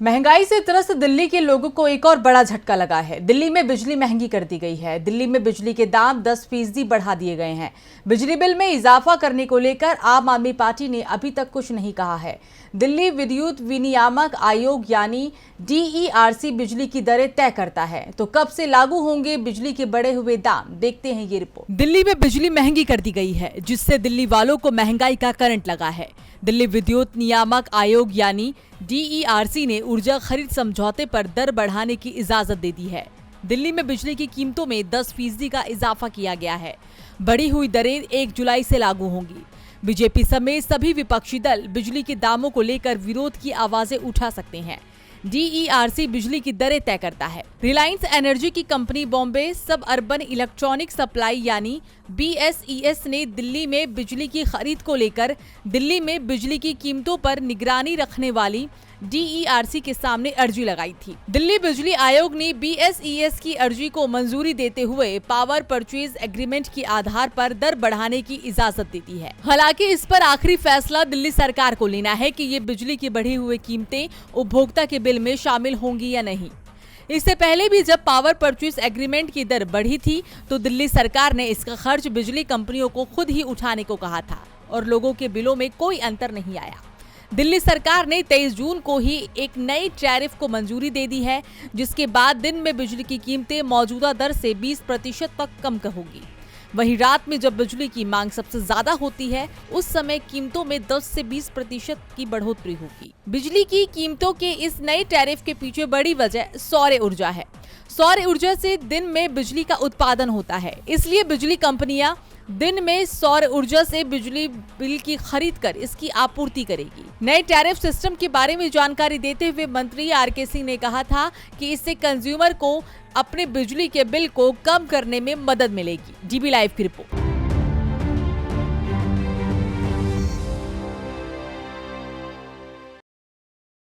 महंगाई से त्रस्त दिल्ली के लोगों को एक और बड़ा झटका लगा है। दिल्ली में बिजली महंगी कर दी गई है। दिल्ली में बिजली के दाम 10% बढ़ा दिए गए हैं। बिजली बिल में इजाफा करने को लेकर आम आदमी पार्टी ने अभी तक कुछ नहीं कहा है। दिल्ली विद्युत विनियामक आयोग यानी DERC बिजली की दरें तय करता है, तो कब से लागू होंगे बिजली के बढ़े हुए दाम, देखते हैं ये रिपोर्ट। दिल्ली में बिजली महंगी कर दी गई है, जिससे दिल्ली वालों को महंगाई का करंट लगा है। दिल्ली विद्युत नियामक आयोग यानी DERC ने ऊर्जा खरीद समझौते पर दर बढ़ाने की इजाजत दे दी है। दिल्ली में बिजली की कीमतों में 10% का इजाफा किया गया है। बढ़ी हुई दरें 1 जुलाई से लागू होंगी। बीजेपी समेत सभी विपक्षी दल बिजली के दामों को लेकर विरोध की आवाजें उठा सकते हैं। DERC बिजली की दरें तय करता है। रिलायंस एनर्जी की कंपनी बॉम्बे सब अर्बन इलेक्ट्रॉनिक सप्लाई यानी BSES ने दिल्ली में बिजली की खरीद को लेकर दिल्ली में बिजली की कीमतों पर निगरानी रखने वाली DERC के सामने अर्जी लगाई थी। दिल्ली बिजली आयोग ने BSES की अर्जी को मंजूरी देते हुए पावर परचेज एग्रीमेंट के आधार पर दर बढ़ाने की इजाजत दे दी है। हालांकि इस पर आखिरी फैसला दिल्ली सरकार को लेना है कि ये बिजली की बढ़ी हुई कीमतें उपभोक्ता के बिल में शामिल होंगी या नहीं। इससे पहले भी जब पावर परचेज एग्रीमेंट की दर बढ़ी थी तो दिल्ली सरकार ने इसका खर्च बिजली कंपनियों को खुद ही उठाने को कहा था और लोगों के बिलों में कोई अंतर नहीं आया। दिल्ली सरकार ने 23 जून को ही एक नई टैरिफ को मंजूरी दे दी है, जिसके बाद दिन में बिजली की कीमतें मौजूदा दर से 20% तक कम होगी। वहीं रात में जब बिजली की मांग सबसे ज्यादा होती है, उस समय कीमतों में 10 से 20% की बढ़ोतरी होगी। बिजली की कीमतों के इस नए टैरिफ के पीछे बड़ी वजह सौर ऊर्जा है। सौर ऊर्जा से दिन में बिजली का उत्पादन होता है, इसलिए बिजली कंपनियां दिन में सौर ऊर्जा से बिजली बिल की खरीद कर इसकी आपूर्ति करेगी। नए टैरिफ सिस्टम के बारे में जानकारी देते हुए मंत्री RK सिंह ने कहा था कि इससे कंज्यूमर को अपने बिजली के बिल को कम करने में मदद मिलेगी। DB लाइव की रिपोर्ट।